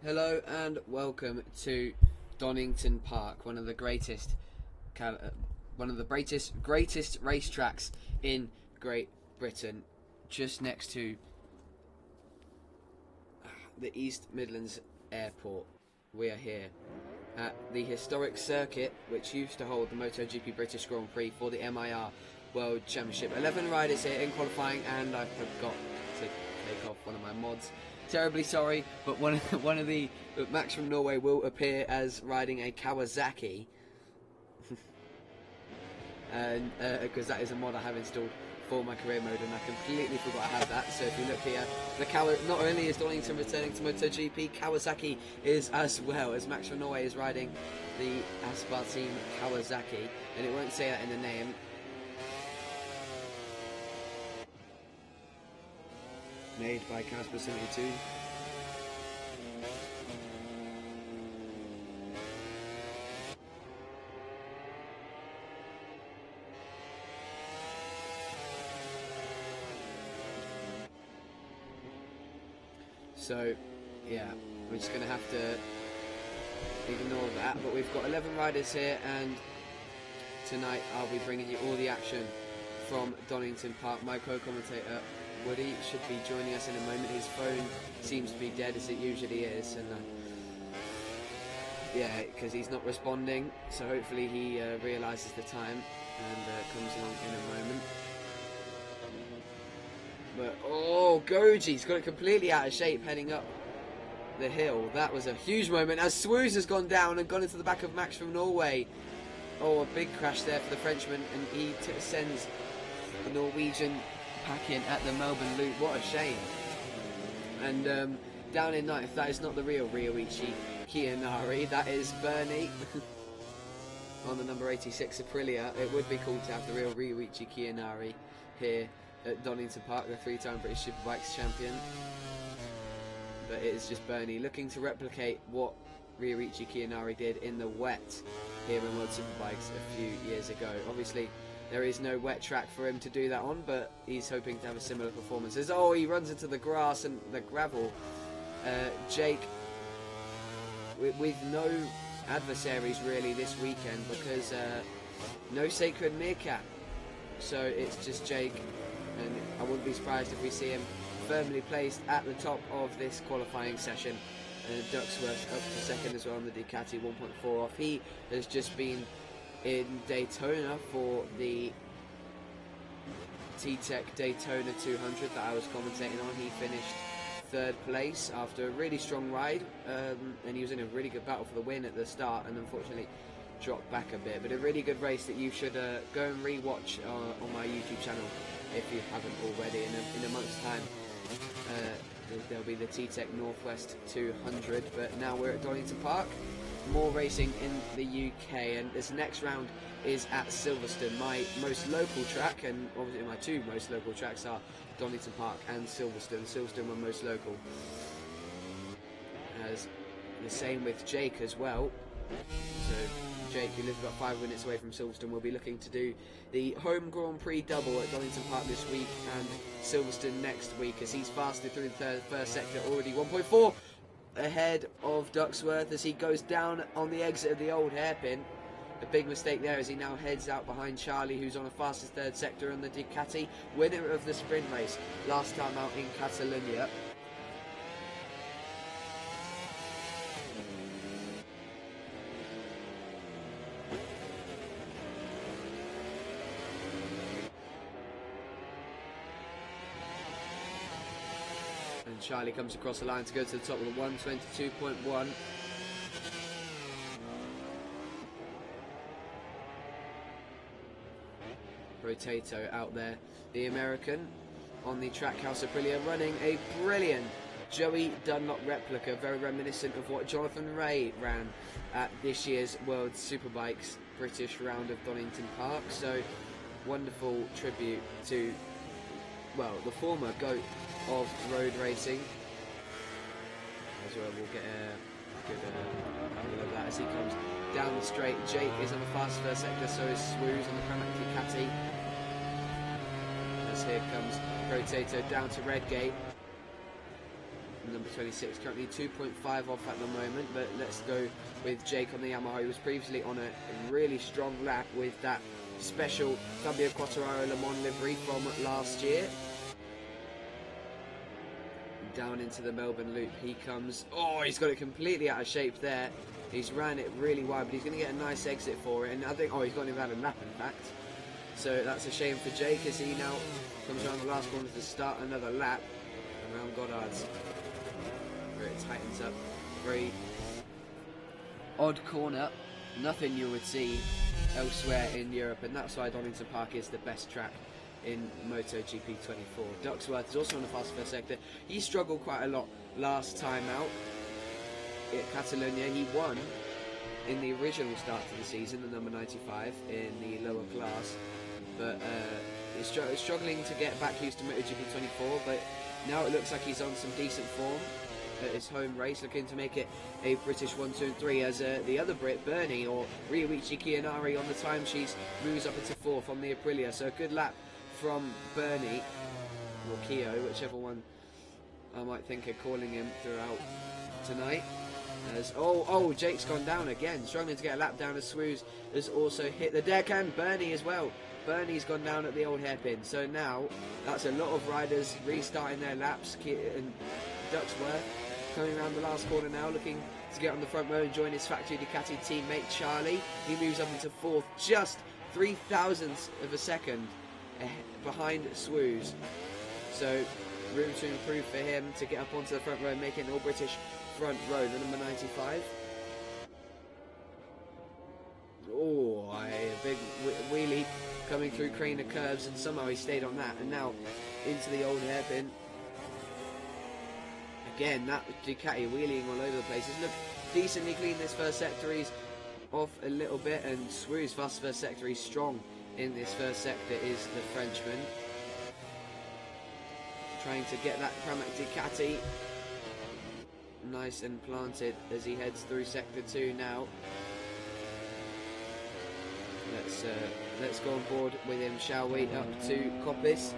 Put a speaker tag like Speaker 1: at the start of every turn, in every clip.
Speaker 1: Hello and welcome to Donington Park, one of the greatest racetracks in Great Britain, just next to the East Midlands Airport. We are here at the historic circuit which used to hold the MotoGP British Grand Prix for the M.I.R. World Championship. 11 riders here in qualifying, and I forgot to take off one of my mods. Terribly sorry, but one of the Max from Norway will appear as riding a Kawasaki, and because that is a mod I have installed for my career mode, and I completely forgot I had that. So if you look here, not only is Donington returning to MotoGP, Kawasaki is as well, as Max from Norway is riding the Asphalt Team Kawasaki, and it won't say that in the name. Made by Casper 72. So, yeah, we're just going to have to ignore that. But we've got 11 riders here, and tonight I'll be bringing you all the action from Donington Park. My co-commentator Woody should be joining us in a moment. His phone seems to be dead, as it usually is, and yeah, because he's not responding, so hopefully he realises the time and comes along in a moment. But oh, Goji's got it completely out of shape heading up the hill. That was a huge moment as Swoos has gone down and gone into the back of Max from Norway. Oh, a big crash there for the Frenchman, and he sends the Norwegian packing at the Melbourne Loop. What a shame. And down in ninth, that is not the real Ryoichi Kiyanari, that is Bernie on the number 86 Aprilia. It would be cool to have the real Ryoichi Kiyanari here at Donington Park, the three-time British Superbikes champion, but it is just Bernie looking to replicate what Ryoichi Kiyanari did in the wet here in World Superbikes a few years ago. Obviously there is no wet track for him to do that on, but he's hoping to have a similar performance. Oh, he runs into the grass and the gravel. Jake, with no adversaries really this weekend, because no Sacred Meerkat. So it's just Jake, and I wouldn't be surprised if we see him firmly placed at the top of this qualifying session. Ducksworth up to second as well on the Ducati, 1.4 off. He has just been in Daytona for the T-Tech Daytona 200 that I was commentating on. He finished third place after a really strong ride, and he was in a really good battle for the win at the start, and unfortunately dropped back a bit. But a really good race that you should go and re-watch on my YouTube channel if you haven't already. In a month's time there'll be the T-Tech Northwest 200, but now we're at Donington Park. More racing in the UK, and this next round is at Silverstone, my most local track, and obviously my two most local tracks are Donington Park and Silverstone. Silverstone my most local. As the same with Jake as well. So Jake, who lives about 5 minutes away from Silverstone, will be looking to do the home Grand Prix double at Donington Park this week and Silverstone next week, as he's fasted through the first sector, already 1.4 ahead of Ducksworth as he goes down on the exit of the old hairpin. A big mistake there as he now heads out behind Charlie, who's on a fastest third sector on the Ducati, winner of the sprint race last time out in Catalonia. And Charlie comes across the line to go to the top with a 122.1. Rotato out there, the American on the Trackhouse Aprilia, running a brilliant Joey Dunlop replica, very reminiscent of what Jonathan Ray ran at this year's World Superbikes British round of Donington Park. So wonderful tribute to, well, the former GOAT of road racing. As well, we'll get a good angle of that as he comes down the straight. Jake is on the fast first sector, so is Swoos on the Pramac Ducati. As here comes Rotato down to Redgate. number 26, currently 2.5 off at the moment, but let's go with Jake on the Yamaha. He was previously on a really strong lap with that special Fabio Quartararo Le Mans livery from last year. Down into the Melbourne loop he comes. Oh, he's got it completely out of shape there. He's ran it really wide, but he's going to get a nice exit for it, and I think, oh, he's got him out of lap in fact. So that's a shame for Jake as he now comes around the last corner to start another lap around Goddard's, where it tightens up. Very odd corner, nothing you would see elsewhere in Europe, and that's why Donington Park is the best track in MotoGP 24. Ducksworth is also on the fast first sector. He struggled quite a lot last time out at Catalonia. He won in the original start to the season, the number 95 in the lower class, but he's struggling to get back used to MotoGP 24, but now it looks like he's on some decent form at his home race, looking to make it a British 1, 2 and 3 as the other Brit, Bernie, or Ryuichi Kiyanari on the timesheets, moves up into 4th on the Aprilia. So a good lap from Bernie, or Keo, whichever one I might think of calling him throughout tonight. As Jake's gone down again, struggling to get a lap down as Swoos has also hit the deck, and Bernie as well. Bernie's gone down at the old hairpin, so now that's a lot of riders restarting their laps. And Ducksworth coming around the last corner now, looking to get on the front row and join his factory Ducati teammate Charlie. He moves up into 4th, just 0.003 of a second behind Swoos. So room to improve for him to get up onto the front row and make it an all-British front row, the number 95. Oh, a big wheelie coming through crane of curves, and somehow he stayed on that, and now into the old hairpin. Again, that Ducati wheeling all over the place. He's looked decently clean this first sector. He's off a little bit, and Swoos fast first sector. He's strong in this first sector is the Frenchman. Trying to get that Pramac Ducati nice and planted as he heads through sector 2 now. Let's go on board with him, shall we? Up to Coppice,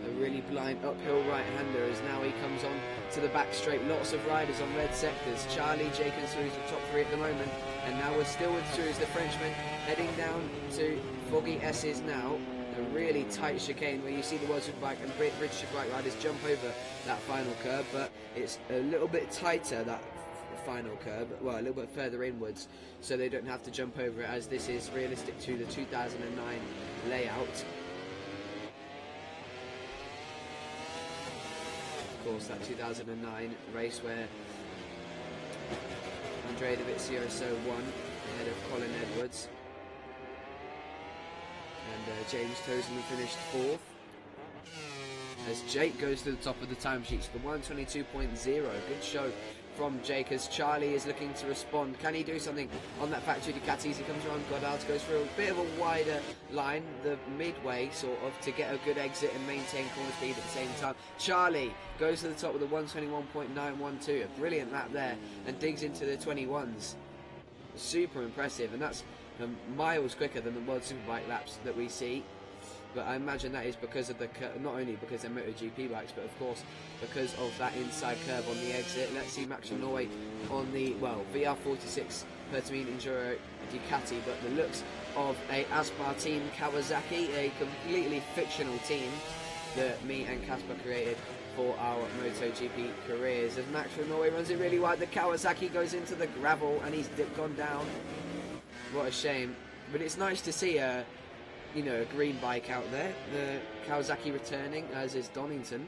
Speaker 1: a really blind uphill right-hander as now he comes on to the back straight. Lots of riders on red sectors. Charlie, Jake and Swoos are top 3 at the moment, and now we're still with Swoos, the Frenchman, heading down to Foggy S's now. A really tight chicane where you see the World Superbike and British Superbike riders jump over that final curve, but it's a little bit tighter, that final curve, well, a little bit further inwards, so they don't have to jump over it, as this is realistic to the 2009 layout. Of course, that 2009 race where Andrea Dovizioso won ahead of Colin Edwards, and James Tosley finished 4th. As Jake goes to the top of the timesheets, the 122.0, good show from Jake as Charlie is looking to respond. Can he do something on that factory Ducati as he comes around Goddard, goes for a bit of a wider line, the midway sort of, to get a good exit and maintain corner speed at the same time. Charlie goes to the top with a 121.912, a brilliant lap there, and digs into the 21s. Super impressive, and that's miles quicker than the World Superbike laps that we see. But I imagine that is because of the not only because they're MotoGP bikes, but of course because of that inside curve on the exit. Let's see Max from Norway on the, well, VR46 Pertamine Enduro Ducati, but the looks of a Aspar team Kawasaki, a completely fictional team that me and Casper created for our MotoGP careers. As Max from Norway runs it really wide, the Kawasaki goes into the gravel and he's gone down. What a shame. But it's nice to see a green bike out there. The Kawasaki returning, as is Donington.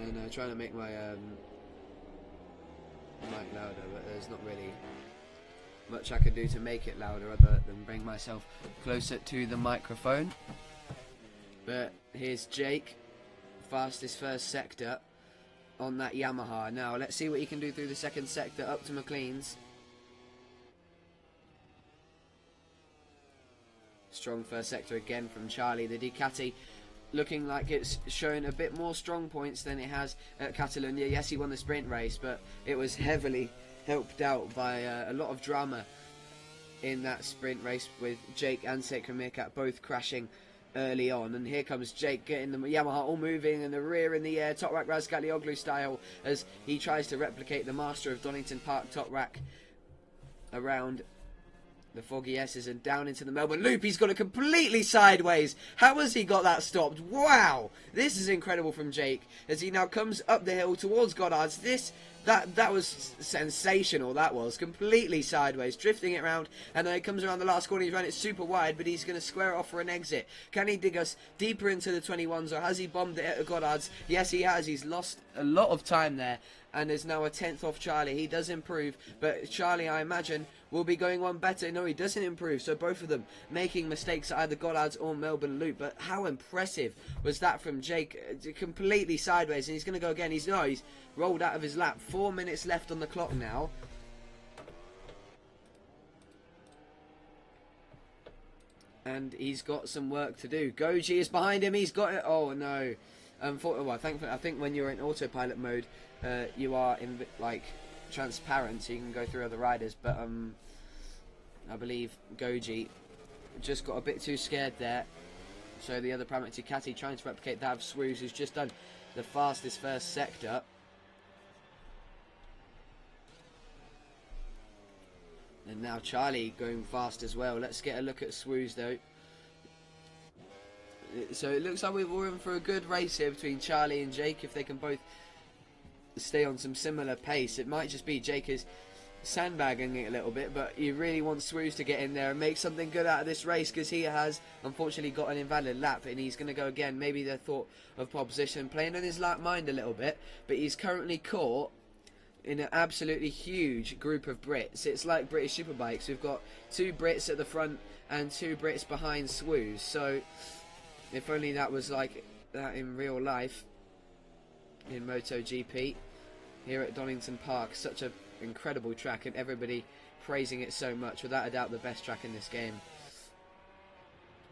Speaker 1: And trying to make my mic louder, but there's not really much I can do to make it louder other than bring myself closer to the microphone. But here's Jake, fastest first sector on that Yamaha. Now let's see what he can do through the second sector up to McLean's. Strong first sector again from Charlie. The Ducati looking like it's showing a bit more strong points than it has at Catalonia. Yes, he won the sprint race, but it was heavily helped out by a lot of drama in that sprint race with Jake and Sekra Meerkat both crashing early on, and here comes Jake getting the Yamaha all moving and the rear in the air, top rack Razgatlioglu style, as he tries to replicate the master of Donington Park top rack around the Foggy S's and down into the Melbourne Loop. He's got it completely sideways. How has he got that stopped? Wow, this is incredible from Jake as he now comes up the hill towards Goddard's. That was sensational. That was completely sideways, drifting it around, and then he comes around the last corner. He's run it super wide, but he's going to square it off for an exit. Can he dig us deeper into the 21s, or has he bombed it at Goddard's? Yes, he has. He's lost a lot of time there, and is now a 10th off Charlie. He does improve, but Charlie, I imagine, will be going one better. No, he doesn't improve, so both of them making mistakes at either Goddard's or Melbourne Loop. But how impressive was that from Jake? Completely sideways, and he's going to go again. He's rolled out of his lap. 4 minutes left on the clock now. And he's got some work to do. Goji is behind him. He's got it. Oh, no. Well, I think when you're in autopilot mode, you are in like transparent, so you can go through other riders. But I believe Goji just got a bit too scared there. So the other Pramac Ducati trying to replicate that of Swoos, who's just done the fastest first sector. And now Charlie going fast as well. Let's get a look at Swoos though. So it looks like we're in for a good race here between Charlie and Jake. If they can both stay on some similar pace, it might just be Jake is sandbagging it a little bit, but you really want Swoos to get in there and make something good out of this race, because he has unfortunately got an invalid lap and he's going to go again. Maybe the thought of pole position playing on his lap mind a little bit, but he's currently caught in an absolutely huge group of Brits. It's like British Superbikes. We've got 2 Brits at the front and 2 Brits behind Swoos. So if only that was like that in real life in MotoGP. Here at Donington Park, such an incredible track, and everybody praising it so much. Without a doubt the best track in this game.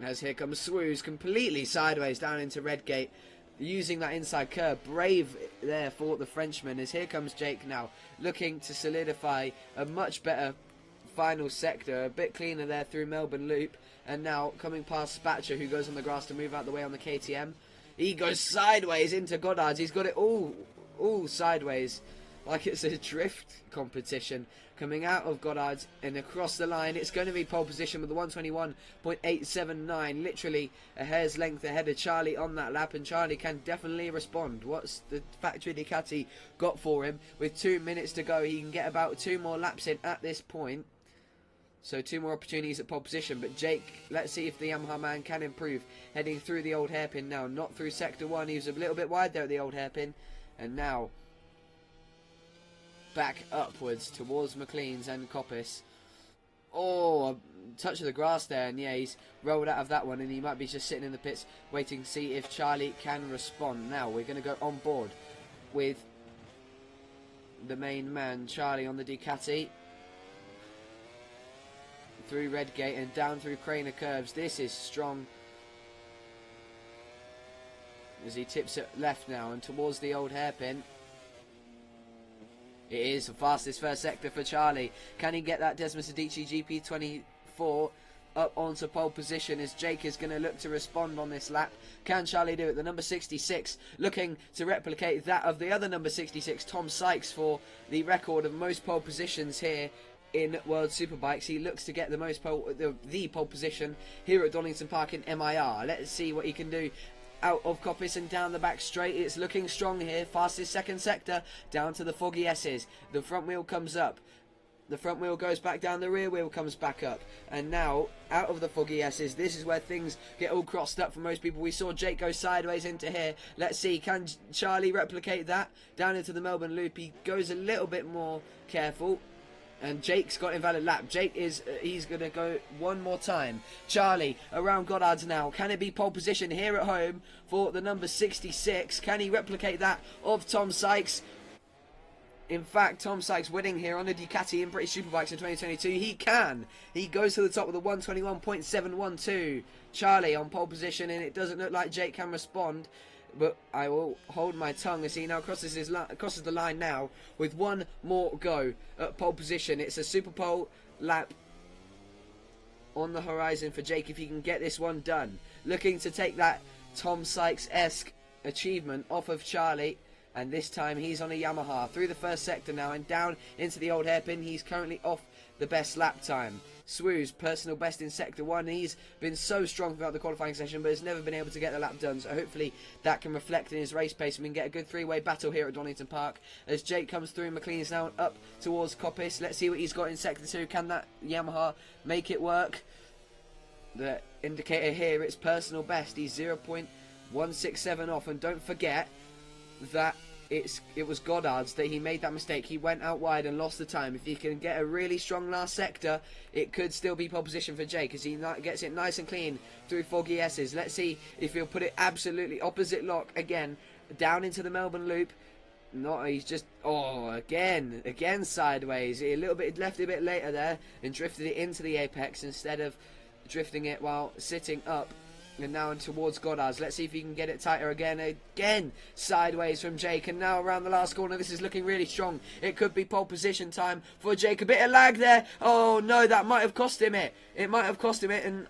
Speaker 1: As here comes Swoos, completely sideways down into Redgate, using that inside curve. Brave there for the Frenchman, as here comes Jake now, looking to solidify a much better final sector, a bit cleaner there through Melbourne Loop, and now coming past Spatcher, who goes on the grass to move out the way on the KTM. He goes sideways into Goddard's. He's got it all sideways, like it's a drift competition, coming out of Goddard's and across the line. It's going to be pole position with the 121.879, literally a hair's length ahead of Charlie on that lap, and Charlie can definitely respond. What's the factory Ducati got for him? With 2 minutes to go, he can get about 2 more laps in at this point. So 2 more opportunities at pole position. But Jake, let's see if the Yamaha man can improve. Heading through the old hairpin now, not through sector 1. He was a little bit wide there at the old hairpin, and now back upwards towards McLean's and Coppice. Oh, a touch of the grass there, and yeah, he's rolled out of that one, and he might be just sitting in the pits waiting to see if Charlie can respond. Now we're going to go on board with the main man, Charlie, on the Ducati. Through Redgate and down through Craner curves. This is strong. As he tips it left now and towards the old hairpin. It is the fastest first sector for Charlie. Can he get that Desmond Sedici GP24 up onto pole position, as Jake is going to look to respond on this lap? Can Charlie do it? The number 66 looking to replicate that of the other number 66, Tom Sykes, for the record of most pole positions here in World Superbikes. He looks to get the most the pole position here at Donington Park in M.I.R. Let's see what he can do. Out of Coppice and down the back straight. It's looking strong here. Fastest second sector down to the Foggy S's. The front wheel comes up. The front wheel goes back down. The rear wheel comes back up. And now out of the Foggy S's. This is where things get all crossed up for most people. We saw Jake go sideways into here. Let's see. Can Charlie replicate that? Down into the Melbourne Loop. He goes a little bit more careful. And Jake's got invalid lap. Jake is, he's going to go one more time. Charlie around Goddard's now. Can it be pole position here at home for the number 66? Can he replicate that of Tom Sykes? In fact, Tom Sykes winning here on the Ducati in British Superbikes in 2022. He can. He goes to the top with a 121.712. Charlie on pole position, and it doesn't look like Jake can respond. But I will hold my tongue as he now crosses the line now with one more go at pole position. It's a super pole lap on the horizon for Jake if he can get this one done. Looking to take that Tom Sykes-esque achievement off of Charlie. And this time he's on a Yamaha through the first sector now and down into the old hairpin. He's currently off the best lap time. Swooz, personal best in Sector 1. He's been so strong throughout the qualifying session, but has never been able to get the lap done. So hopefully that can reflect in his race pace and we can get a good three-way battle here at Donington Park. As Jake comes through, McLean's now up towards Coppice. Let's see what he's got in Sector 2. Can that Yamaha make it work? The indicator here, it's personal best. He's 0.167 off. And don't forget that it was Goddard's that he made that mistake. He went out wide and lost the time. If he can get a really strong last sector, it could still be pole position for Jake as he gets it nice and clean through foggy S's. Let's see if he'll put it absolutely opposite lock again down into the Melbourne loop. He's just again sideways. He left it a bit later there and drifted it into the apex instead of drifting it while sitting up. And now towards Goddard's. Let's see if he can get it tighter again. Again, sideways from Jake. And now around the last corner. This is looking really strong. It could be pole position time for Jake. A bit of lag there. Oh, no, that might have cost him it. It might have cost him it. And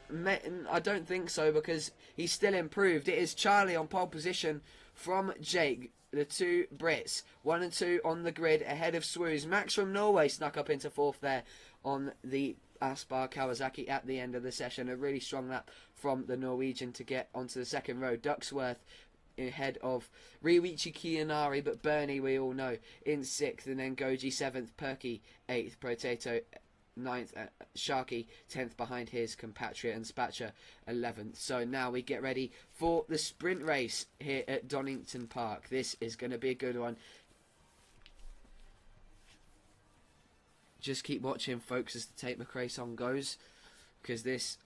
Speaker 1: I don't think so because he's still improved. It is Charlie on pole position from Jake. The two Brits. 1 and 2 on the grid ahead of Swooz. Max from Norway snuck up into 4th there on the Aspar Kawasaki at the end of the session. A really strong lap from the Norwegian to get onto the second row. Ducksworth ahead of Riwichi Kianari, but Bernie we all know in 6th, and then Goji 7th, Perky 8th, Potato 9th, Sharky 10th behind his compatriot, and Spatcher 11th. So now we get ready for the sprint race here at Donington Park. This is going to be a good one. Just keep watching, folks, as the Tate McRae song goes, because this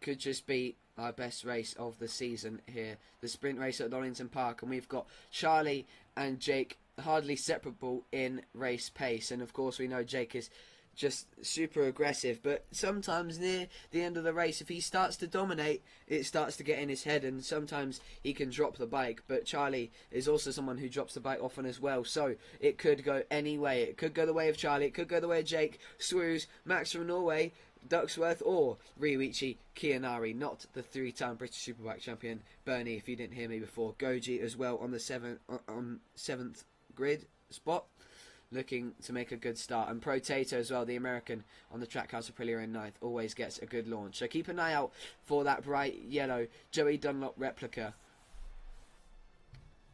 Speaker 1: could just be our best race of the season here. The sprint race at Donington Park, and we've got Charlie and Jake hardly separable in race pace. And, of course, we know Jake is just super aggressive, but sometimes near the end of the race, if he starts to dominate, it starts to get in his head, and sometimes he can drop the bike. But Charlie is also someone who drops the bike often as well, so it could go any way. It could go the way of Charlie, it could go the way of Jake, Swooz, Max from Norway, Ducksworth, or Riwichi Kianari, not the 3-time British Superbike champion Bernie, if you didn't hear me before. Goji as well on the 7th grid spot, looking to make a good start. And Potato as well, the American on the Trackhouse Aprilia in 9th, always gets a good launch. So keep an eye out for that bright yellow Joey Dunlop replica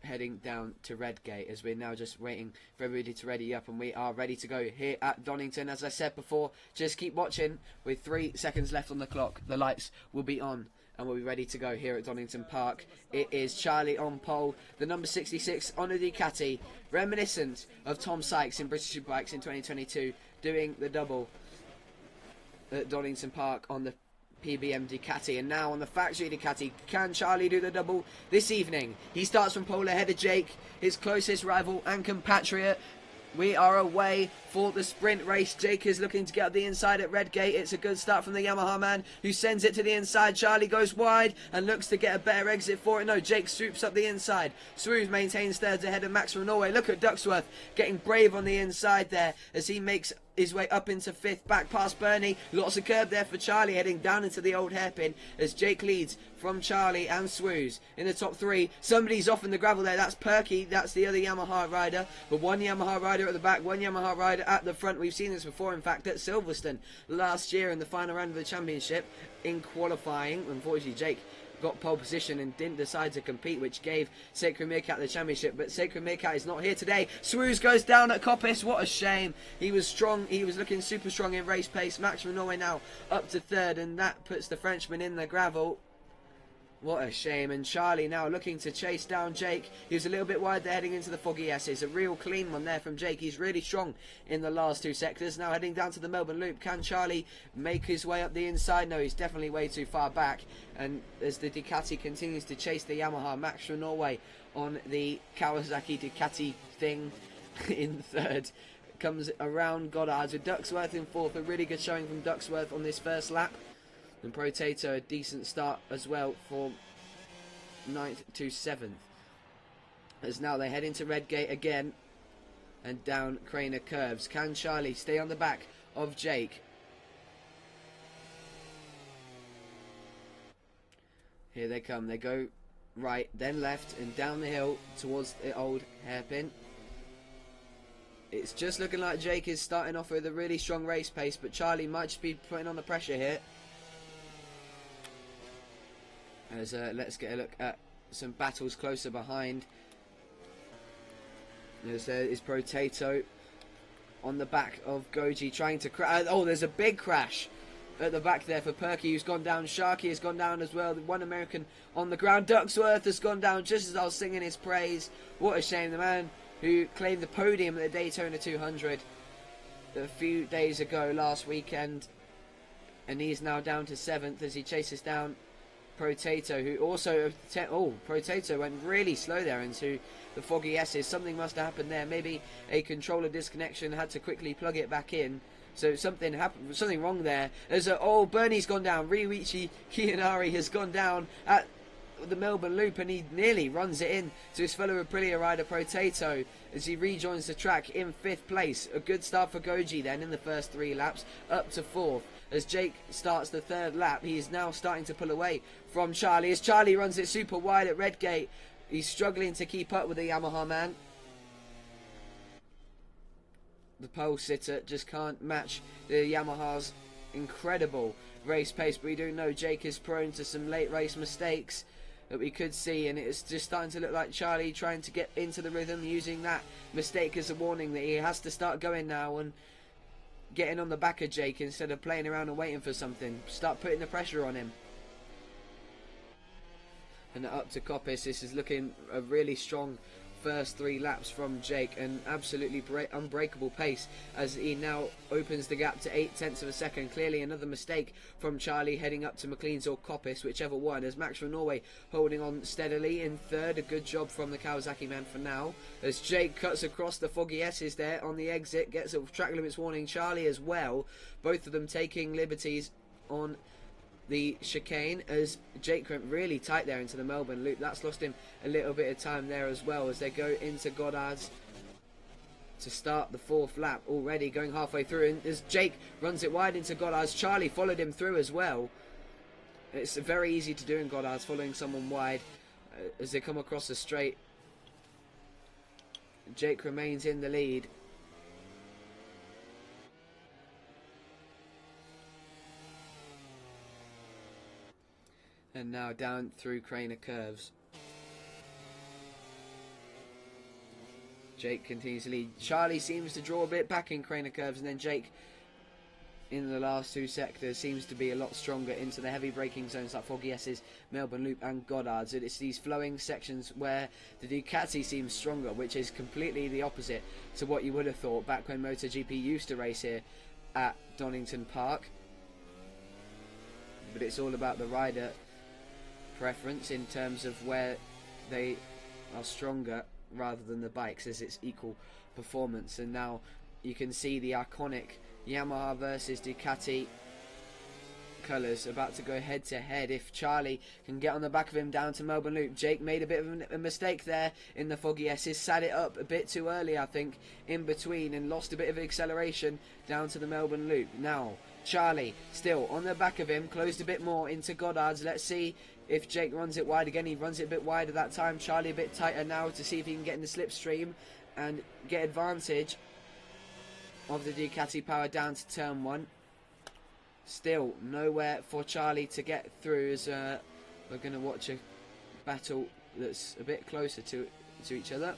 Speaker 1: heading down to Redgate, as we're now just waiting for everybody to ready up, and we are ready to go here at Donington. As I said before, just keep watching. With 3 seconds left on the clock, the lights will be on and we'll be ready to go here at Donington Park. It is Charlie on pole, the number 66 on a Ducati, reminiscent of Tom Sykes in British Superbikes in 2022, doing the double at Donington Park on the PBM Ducati. And now on the factory Ducati, can Charlie do the double this evening? He starts from pole ahead of Jake, his closest rival and compatriot. We are away for the sprint race. Jake is looking to get up the inside at Redgate. It's a good start from the Yamaha man, who sends it to the inside. Charlie goes wide and looks to get a better exit for it. No, Jake swoops up the inside. Swoops maintains thirds ahead of Max from Norway. Look at Ducksworth getting brave on the inside there as he makes his way up into 5th, back past Bernie. Lots of curb there for Charlie, heading down into the old hairpin as Jake leads from Charlie and Swooz in the top 3. Somebody's off in the gravel there. That's Perky. That's the other Yamaha rider. But one Yamaha rider at the back, one Yamaha rider at the front. We've seen this before, in fact, at Silverstone last year in the final round of the championship in qualifying. Unfortunately, Jake got pole position and didn't decide to compete, which gave Sacred Meerkat the championship. But Sacred Meerkat is not here today. Swooz goes down at Coppice. What a shame. He was strong. He was looking super strong in race pace. Max from Norway now up to 3rd, and that puts the Frenchman in the gravel. What a shame. And Charlie now looking to chase down Jake. He was a little bit wide there heading into the foggy S's. A real clean one there from Jake. He's really strong in the last 2 sectors. Now heading down to the Melbourne Loop. Can Charlie make his way up the inside? No, he's definitely way too far back. And as the Ducati continues to chase the Yamaha, Max from Norway on the Kawasaki Ducati thing in 3rd. Comes around Goddard's with Ducksworth in 4th. A really good showing from Ducksworth on this first lap. And Potato, a decent start as well for 9th to 7th. As now they head into Redgate again and down Craner curves. Can Charlie stay on the back of Jake? Here they come. They go right, then left, and down the hill towards the old hairpin. It's just looking like Jake is starting off with a really strong race pace, but Charlie might just be putting on the pressure here. As let's get a look at some battles closer behind. There's Potato on the back of Goji trying to crash. Oh, there's a big crash at the back there for Perky, who's gone down. Sharky has gone down as well. The one American on the ground. Ducksworth has gone down just as I was singing his praise. What a shame. The man who claimed the podium at the Daytona 200 a few days ago last weekend, and he's now down to 7th as he chases down Potato, who also Potato went really slow there into the foggy S's. Something must have happened there. Maybe a controller disconnection, had to quickly plug it back in. So something happened, something wrong there. There's Bernie's gone down. Ryuichi Kiyanari has gone down at the Melbourne Loop, and he nearly runs it in to his fellow Aprilia rider Potato as he rejoins the track in 5th place. A good start for Goji then in the first 3 laps, up to 4th. As Jake starts the 3rd lap, he is now starting to pull away from Charlie. As Charlie runs it super wide at Redgate, he's struggling to keep up with the Yamaha man. The pole sitter just can't match the Yamaha's incredible race pace, but we do know Jake is prone to some late race mistakes that we could see, and it's just starting to look like Charlie trying to get into the rhythm, using that mistake as a warning that he has to start going now and getting on the back of Jake instead of playing around and waiting for something. Start putting the pressure on him. And up to Coppice. This is looking a really strong first 3 laps from Jake, an absolutely unbreakable pace as he now opens the gap to 0.8 of a second. Clearly another mistake from Charlie heading up to McLean's or Coppice, whichever one, as Max from Norway holding on steadily in 3rd. A good job from the Kawasaki man for now, as Jake cuts across the foggy S's there on the exit, gets a track limits warning. Charlie as well, both of them taking liberties on the chicane, as Jake went really tight there into the Melbourne Loop. That's lost him a little bit of time there as well, as they go into Goddard's to start the 4th lap, already going halfway through, and as Jake runs it wide into Goddard's, Charlie followed him through as well. It's very easy to do in Goddard's, following someone wide as they come across the straight. Jake remains in the lead. And now down through Craner Curves. Jake continues to lead. Charlie seems to draw a bit back in Craner Curves, and then Jake in the last 2 sectors seems to be a lot stronger into the heavy braking zones like Foggy S's, Melbourne Loop and Goddard's. It's these flowing sections where the Ducati seems stronger, which is completely the opposite to what you would have thought back when MotoGP used to race here at Donington Park. But it's all about the rider preference in terms of where they are stronger rather than the bikes, as it's equal performance. And now you can see the iconic Yamaha versus Ducati colours about to go head to head. If Charlie can get on the back of him down to Melbourne Loop. Jake made a bit of a mistake there in the foggy S's, sat it up a bit too early I think in between, and lost a bit of acceleration down to the Melbourne Loop. Now Charlie still on the back of him, closed a bit more into Goddard's. Let's see if Jake runs it wide again. He runs it a bit wider that time. Charlie a bit tighter now to see if he can get in the slipstream and get advantage of the Ducati power down to turn 1. Still nowhere for Charlie to get through, as we're going to watch a battle that's a bit closer to each other.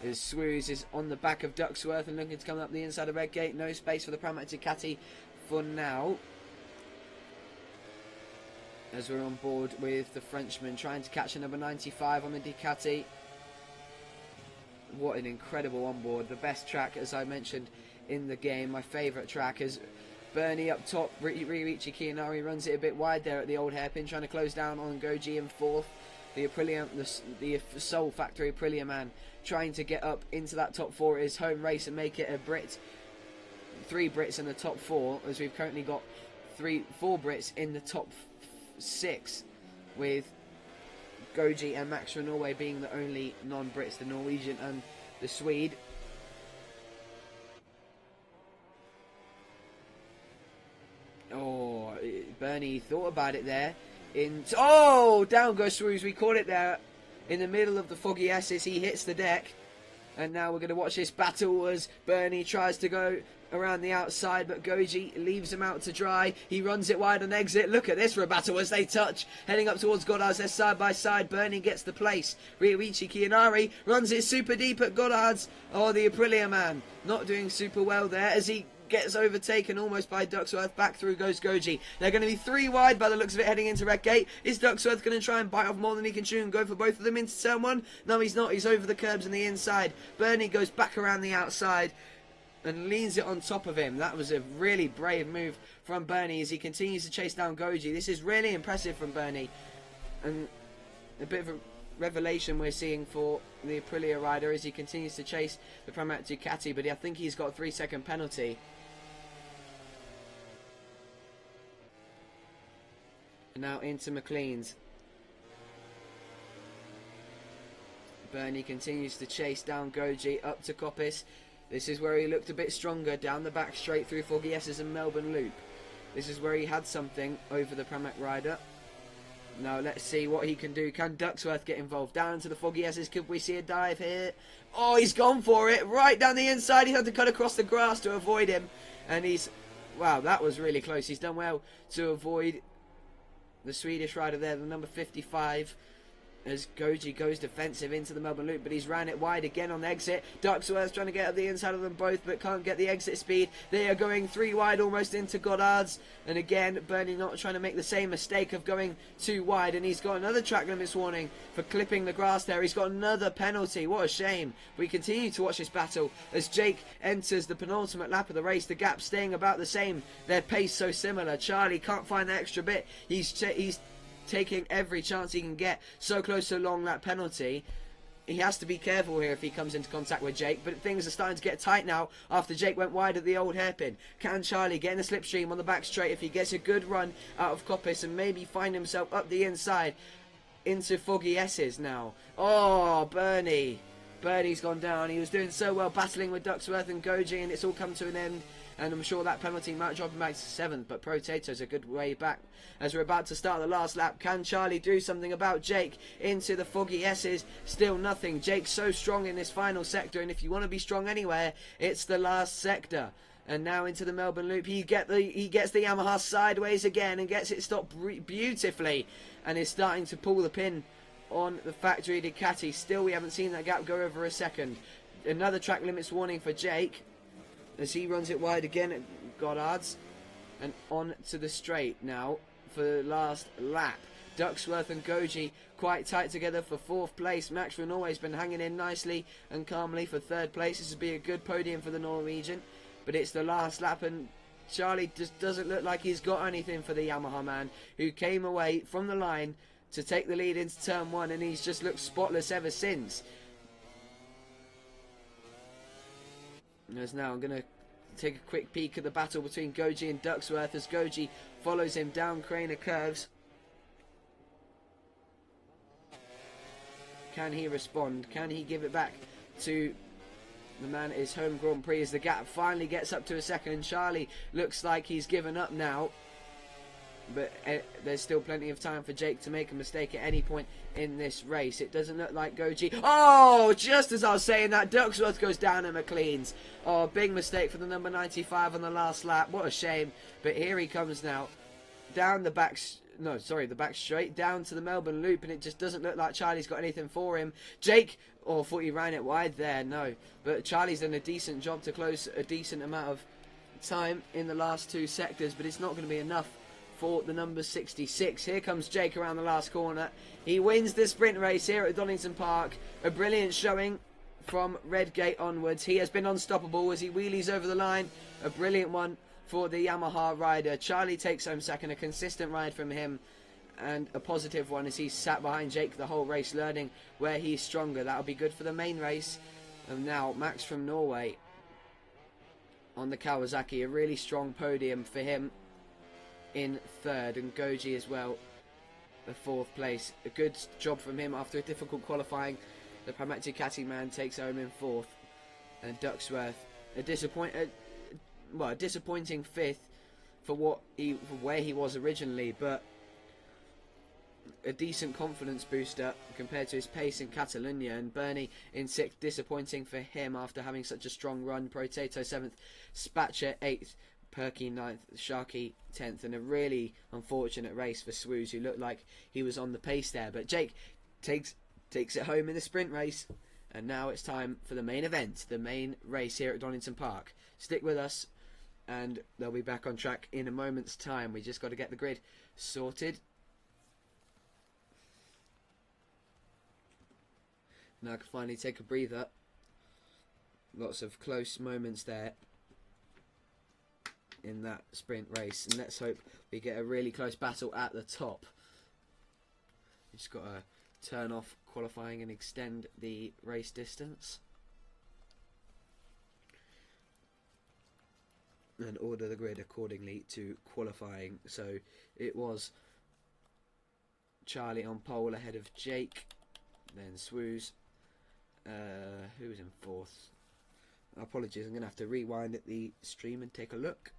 Speaker 1: As Swooz is on the back of Ducksworth and looking to come up the inside of Redgate. No space for the Pramac Ducati for now, as we're on board with the Frenchman trying to catch a number 95 on the Ducati. What an incredible onboard. The best track, as I mentioned in the game, my favourite track. As Bernie up top, Ryuichi Kiyanari runs it a bit wide there at the old hairpin, trying to close down on Goji in 4th. The Aprilia, the Soul Factory Aprilia man, trying to get up into that top 4 at his home race and make it a Brit. 3 Brits in the top 4, as we've currently got 4 Brits in the top 6, with Goji and Max from Norway being the only non-Brits, the Norwegian and the Swede. Oh, Bernie thought about it there. Oh, down goes Swooz. We caught it there in the middle of the foggy S's. He hits the deck. And now we're going to watch this battle as Bernie tries to go around the outside, but Goji leaves him out to dry. He runs it wide on exit. Look at this for a battle as they touch. Heading up towards Goddard's. They're side by side. Bernie gets the place. Ryoichi Kiyanari runs it super deep at Goddard's. Oh, the Aprilia man not doing super well there as he gets overtaken almost by Ducksworth. Back through goes Goji. They're going to be 3 wide by the looks of it heading into Red Gate. Is Ducksworth going to try and bite off more than he can chew and go for both of them into turn 1? No, he's not. He's over the curbs on the inside. Bernie goes back around the outside and leans it on top of him. That was a really brave move from Bernie as he continues to chase down Goji. This is really impressive from Bernie. And a bit of a revelation we're seeing for the Aprilia rider as he continues to chase the Pramac Ducati, but I think he's got a 3-second penalty. Now into McLean's. Bernie continues to chase down Goji up to Coppice. This is where he looked a bit stronger down the back straight through Foggy S's and Melbourne Loop. This is where he had something over the Pramac rider. Now let's see what he can do. Can Ducksworth get involved? Down into the Foggy S's. Could we see a dive here? Oh, he's gone for it. Right down the inside. He's had to cut across the grass to avoid him. And he's... Wow, that was really close. He's done well to avoid the Swedish rider there, the number 55, as Goji goes defensive into the Melbourne Loop, but he's ran it wide again on the exit. Ducksworth trying to get up the inside of them both, but can't get the exit speed. They are going 3 wide almost into Goddard's, and again Bernie not trying to make the same mistake of going 2 wide, and he's got another track limits warning for clipping the grass there. He's got another penalty. What a shame. We continue to watch this battle as Jake enters the penultimate lap of the race. The gap staying about the same, their pace so similar. Charlie can't find the extra bit. He's taking every chance he can get. So close to a long lap penalty. He has to be careful here if he comes into contact with Jake, but things are starting to get tight now after Jake went wide at the old hairpin. Can Charlie get in the slipstream on the back straight if he gets a good run out of Coppice and maybe find himself up the inside into Foggy S's now? Oh, Bernie's gone down. He was doing so well battling with Ducksworth and Goji, and it's all come to an end. And I'm sure that penalty might drop him back to 7th, but Protato's a good way back. As we're about to start the last lap, can Charlie do something about Jake into the Foggy S's? Still nothing. Jake's so strong in this final sector, and if you want to be strong anywhere, it's the last sector. And now into the Melbourne Loop. He gets the Yamaha sideways again and gets it stopped beautifully, and is starting to pull the pin on the factory Ducati. Still, we haven't seen that gap go over a second. Another track limits warning for Jake as he runs it wide again at Goddard's, and on to the straight now for the last lap. Ducksworth and Goji quite tight together for 4th place. Max from Norway's been hanging in nicely and calmly for 3rd place. This would be a good podium for the Norwegian, but it's the last lap and Charlie just doesn't look like he's got anything for the Yamaha man, who came away from the line to take the lead into turn 1, and he's just looked spotless ever since. As now I'm going to take a quick peek at the battle between Goji and Ducksworth as Goji follows him down Craner curves. Can he respond? Can he give it back to the man at his home Grand Prix as the gap finally gets up to a second, and Charlie looks like he's given up now. But there's still plenty of time for Jake to make a mistake at any point in this race. It doesn't look like Goji... Oh, just as I was saying that, Ducksworth goes down at McLean's. Oh, big mistake for the number 95 on the last lap. What a shame. But here he comes now. Down the back... No, sorry, the back straight. Down to the Melbourne Loop, and it just doesn't look like Charlie's got anything for him. Jake... Oh, I thought he ran it wide there. No. But Charlie's done a decent job to close a decent amount of time in the last 2 sectors, but it's not going to be enough for the number 66. Here comes Jake around the last corner. He wins the sprint race here at Donington Park. A brilliant showing from Redgate onwards. He has been unstoppable as he wheelies over the line. A brilliant one for the Yamaha rider. Charlie takes home second. A consistent ride from him, and a positive one as he's sat behind Jake the whole race, learning where he's stronger. That'll be good for the main race. And now Max from Norway on the Kawasaki. A really strong podium for him in 3rd, and Goji as well, a 4th place. A good job from him after a difficult qualifying. The Pramac Ducati man takes home in 4th, and Ducksworth a disappointing 5th for where he was originally, but a decent confidence booster compared to his pace in Catalonia. And Bernie in 6th, disappointing for him after having such a strong run. Protato 7th, Spatcher 8th, Perky 9th, Sharky 10th, and a really unfortunate race for Swoos, who looked like he was on the pace there. But Jake takes it home in the sprint race, and now it's time for the main event, the main race here at Donington Park. Stick with us, and they'll be back on track in a moment's time. We just got to get the grid sorted. Now I can finally take a breather. Lots of close moments there in that sprint race, and let's hope we get a really close battle at the top. We just got to turn off qualifying and extend the race distance, and order the grid accordingly to qualifying. So it was Charlie on pole ahead of Jake, then Swoos, who was in 4th. Apologies, I'm going to have to rewind at the stream and take a look.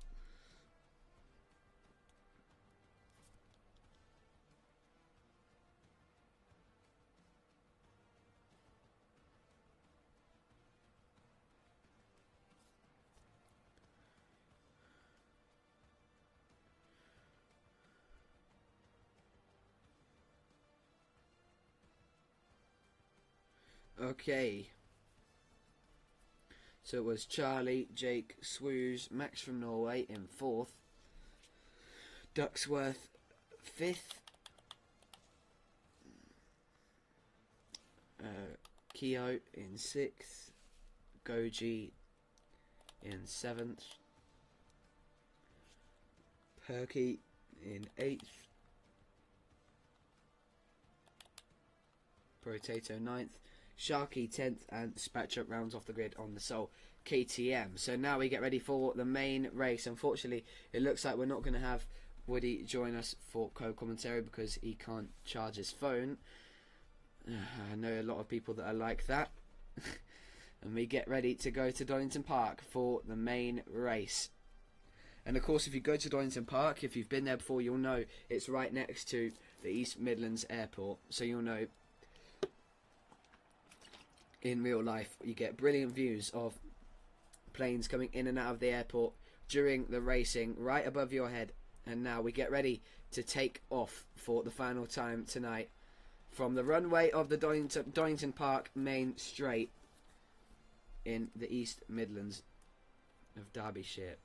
Speaker 1: Okay, so it was Charlie, Jake, Swoos, Max from Norway in 4th, Ducksworth 5th, Keogh in 6th, Goji in 7th, Perky in 8th, Potato 9th, Sharky 10th, and Spatcher rounds off the grid on the sole KTM. So now we get ready for the main race. Unfortunately, it looks like we're not going to have Woody join us for co-commentary because he can't charge his phone. I know a lot of people that are like that. And we get ready to go to Donington Park for the main race. And of course, if you go to Donington Park, if you've been there before, you'll know it's right next to the East Midlands Airport. So you'll know in real life you get brilliant views of planes coming in and out of the airport during the racing right above your head. And now we get ready to take off for the final time tonight from the runway of the Donington Park main straight in the East Midlands of Derbyshire.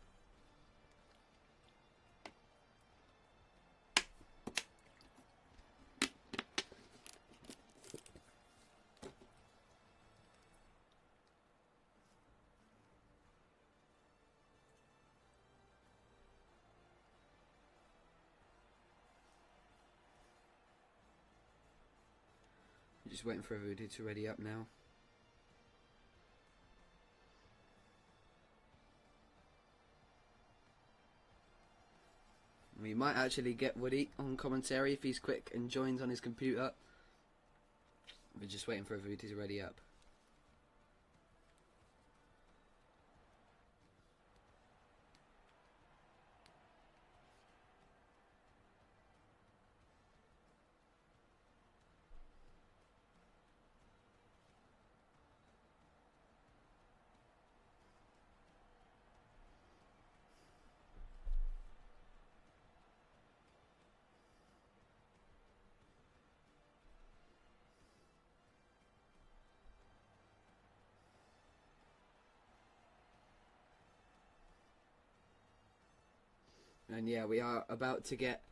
Speaker 1: Just waiting for everybody to ready up now. We might actually get Woody on commentary if he's quick and joins on his computer. We're just waiting for everybody to ready up. And yeah, we are about to get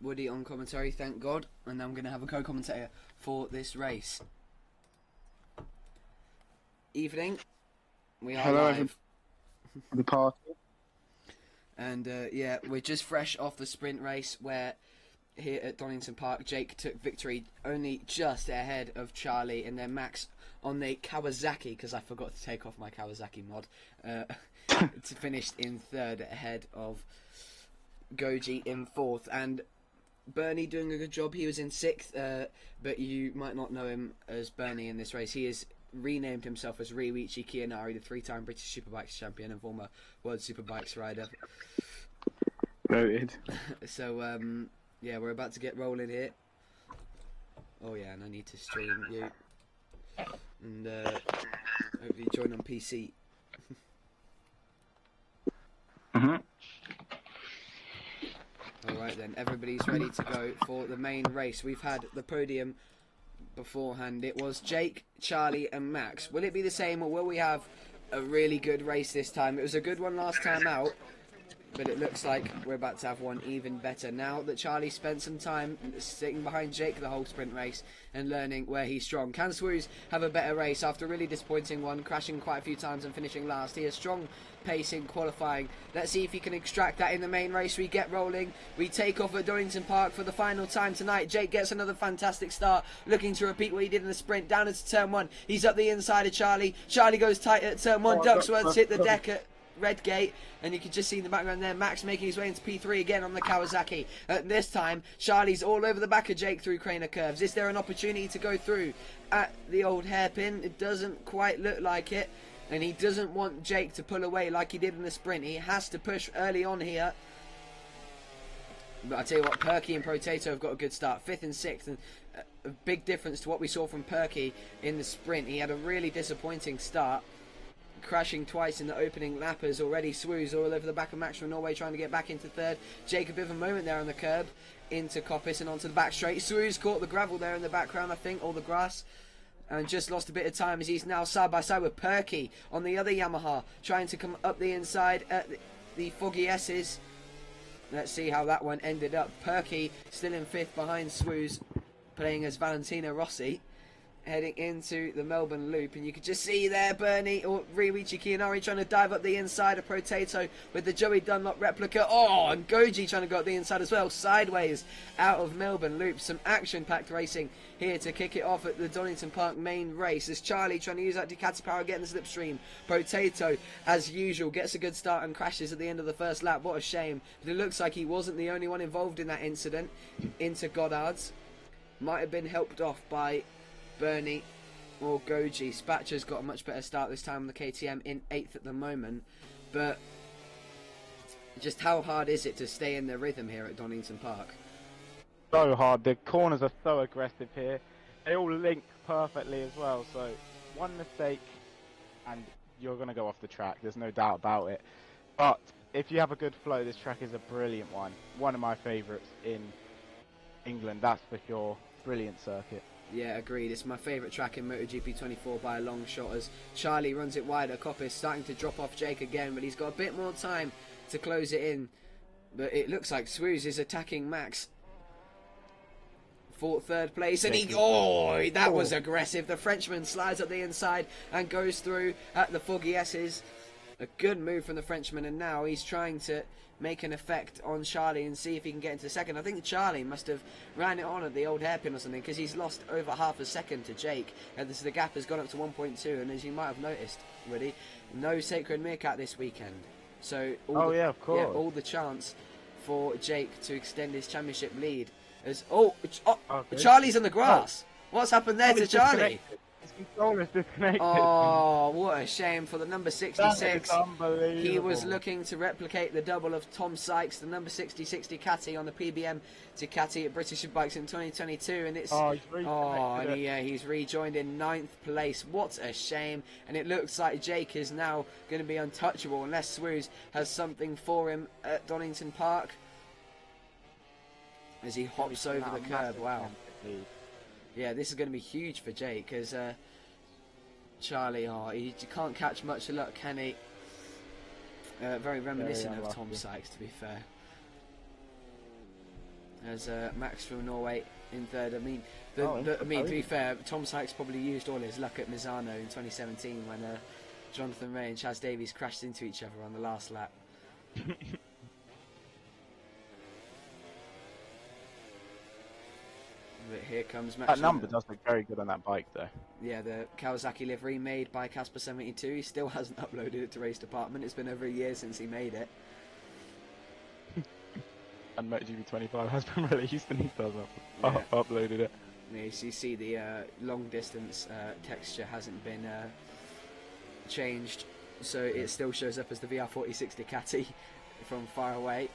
Speaker 1: Woody on commentary, thank God. And I'm going to have a co-commentator for this race. Evening. We are live.
Speaker 2: The party.
Speaker 1: And yeah, we're just fresh off the sprint race where here at Donington Park, Jake took victory only just ahead of Charlie, and then Max on the Kawasaki, because I forgot to take off my Kawasaki mod, finished in 3rd ahead of Goji in 4th. And Bernie doing a good job. He was in 6th, but you might not know him as Bernie in this race. He has renamed himself as Riichi Kiyanari, the 3-time British Superbikes champion and former World Superbikes rider.
Speaker 2: Noted.
Speaker 1: So yeah, we're about to get rolling here. Oh yeah, and I need to stream you and hopefully join on PC. Alright then, everybody's ready to go for the main race. We've had the podium beforehand. It was Jake, Charlie and Max. Will it be the same, or will we have a really good race this time? It was a good one last time out, but it looks like we're about to have one even better now that Charlie spent some time sitting behind Jake the whole sprint race and learning where he's strong. Can Swooz have a better race after a really disappointing one, crashing quite a few times and finishing last? He has strong pace in qualifying. Let's see if he can extract that in the main race. We get rolling. We take off at Donington Park for the final time tonight. Jake gets another fantastic start, looking to repeat what he did in the sprint. Down into turn 1. He's up the inside of Charlie. Charlie goes tight at turn 1. Ducksworth's hit the deck at Redgate, and you can just see in the background there Max making his way into P3 again on the Kawasaki. This time Charlie's all over the back of Jake through Craner curves. Is there an opportunity to go through at the old hairpin? It doesn't quite look like it, and he doesn't want Jake to pull away like he did in the sprint. He has to push early on here. But I tell you what, Perky and Potato have got a good start, 5th and 6th, and a big difference to what we saw from Perky in the sprint. He had a really disappointing start, crashing twice in the opening lappers already. Swooz all over the back of Max from Norway, trying to get back into 3rd. Jake a bit of a moment there on the curb into Coppice and onto the back straight. Swooz caught the gravel there in the background, I think, or the grass, and just lost a bit of time as he's now side by side with Perky on the other Yamaha, trying to come up the inside at the Foggy S's. Let's see how that one ended up. Perky still in 5th behind Swooz, playing as Valentino Rossi, heading into the Melbourne Loop, and you could just see there Bernie or Riichi Kiyanari trying to dive up the inside of Potato with the Joey Dunlop replica. Oh, and Goji trying to go up the inside as well, sideways out of Melbourne Loop. Some action-packed racing here to kick it off at the Donington Park main race. As Charlie trying to use that Ducati power, getting the slipstream. Potato, as usual, gets a good start and crashes at the end of the first lap. What a shame. But it looks like he wasn't the only one involved in that incident into Goddard's. Might have been helped off by Bernie or Goji. Spatcher's got a much better start this time on the KTM, in 8th at the moment. But just how hard is it to stay in the rhythm here at Donington Park?
Speaker 2: So hard. The corners are so aggressive here. They all link perfectly as well. So one mistake and you're going to go off the track. There's no doubt about it. But if you have a good flow, this track is a brilliant one. One of my favourites in England, that's for sure. Brilliant circuit.
Speaker 1: Yeah, agreed. It's my favourite track in MotoGP 24 by a long shot, as Charlie runs it wide. Coppice starting to drop off Jake again, but he's got a bit more time to close it in. But it looks like Swooz is attacking Max for 3rd place, and that was aggressive. The Frenchman slides up the inside and goes through at the Foggy S's. A good move from the Frenchman, and now he's trying to make an effect on Charlie and see if he can get into 2nd. I think Charlie must have ran it on at the old hairpin or something, because he's lost over half a second to Jake, and the gap has gone up to 1.2. And as you might have noticed already, no Sacred Meerkat this weekend, so
Speaker 2: of course,
Speaker 1: all the chance for Jake to extend his championship lead. As Charlie's in the grass. What's happened there to Charlie?
Speaker 2: His controller is disconnected.
Speaker 1: Oh, what a shame for the number 66.
Speaker 2: That is unbelievable.
Speaker 1: He was looking to replicate the double of Tom Sykes, the number 66 Ducati on the PBM Ducati at British Bikes in 2022, and it's he's rejoined in 9th place. What a shame! And it looks like Jake is now going to be untouchable unless Swooz has something for him at Donington Park as he hops over the curb. Wow. Yeah, this is going to be huge for Jake, because Charlie, he can't catch much luck, can he? Very reminiscent of Tom Sykes, to be fair. As Max from Norway in 3rd. I mean, to be fair, Tom Sykes probably used all his luck at Misano in 2017 when Jonathan Ray and Chaz Davies crashed into each other on the last lap. But here comes Max.
Speaker 2: That number does look very good on that bike, though.
Speaker 1: Yeah, the Kawasaki livery made by Casper72. He still hasn't uploaded it to Race Department. It's been over a year since he made it.
Speaker 2: And MotoGP 25 has been released and he still hasn't uploaded it.
Speaker 1: Yeah, so you see the long distance texture hasn't been changed, so it still shows up as the VR46 Ducati from far away.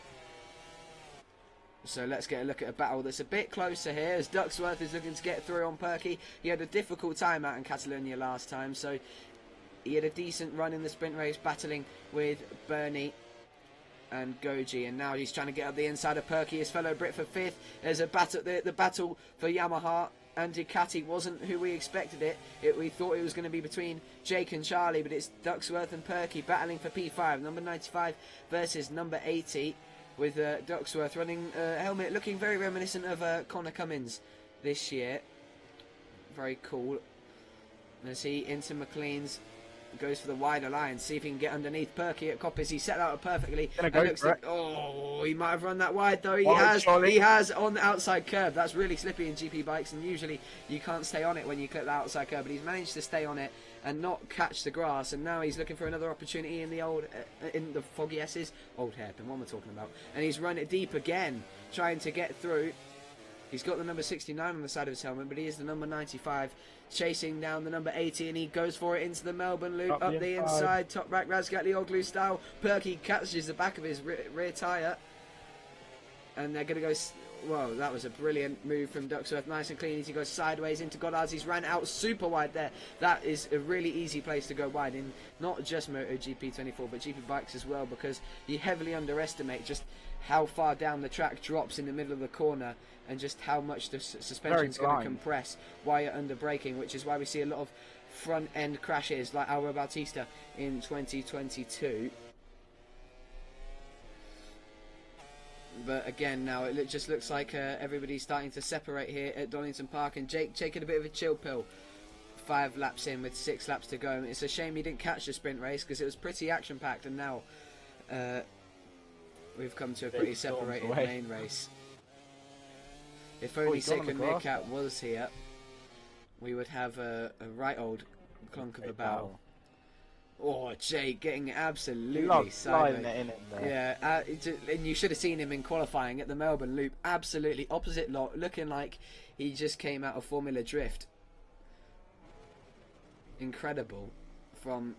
Speaker 1: So let's get a look at a battle that's a bit closer here, as Ducksworth is looking to get through on Perky. He had a difficult time out in Catalonia last time, so he had a decent run in the sprint race, battling with Bernie and Goji, and now he's trying to get up the inside of Perky, his fellow Brit, for 5th. There's a battle, the battle for Yamaha and Ducati wasn't who we expected it. We thought it was going to be between Jake and Charlie, but it's Ducksworth and Perky battling for P5, number 95 versus number 80, with Ducksworth running a helmet looking very reminiscent of Connor Cummins this year. Very cool. As he into McLean's, goes for the wider line, see if he can get underneath Perky at Coppers. He set that up perfectly. Oh, he might have run that wide though. He has on the outside curb. That's really slippy in GP bikes, and usually you can't stay on it when you clip the outside curb, but he's managed to stay on it and not catch the grass, and now he's looking for another opportunity in the old in the Foggy S's, old hairpin, what am I talking about, and he's run it deep again, trying to get through. He's got the number 69 on the side of his helmet, but he is the number 95, chasing down the number 80, and he goes for it into the Melbourne loop, up the inside, top rack Razgatli Oglu style. Perky catches the back of his rear tyre, and they're going to go. Whoa, that was a brilliant move from Ducksworth, nice and clean as he goes sideways into Goddard's. He's ran out super wide there. That is a really easy place to go wide in not just MotoGP 24 but GP bikes as well, because you heavily underestimate just how far down the track drops in the middle of the corner, and just how much the suspension is going to compress while you're under braking, which is why we see a lot of front end crashes like Alvaro Bautista in 2022. But again, now it just looks like everybody's starting to separate here at Donington Park, and Jake taking a bit of a chill pill. 5 laps in with 6 laps to go. It's a shame he didn't catch the sprint race, because it was pretty action packed, and now we've come to a pretty separated main race. If only Sacred Meerkat was here, we would have a right old clunk of a battle. Oh, Jake getting absolutely sideways. Yeah, and you should have seen him in qualifying at the Melbourne Loop. Absolutely opposite lot, looking like he just came out of Formula Drift. Incredible from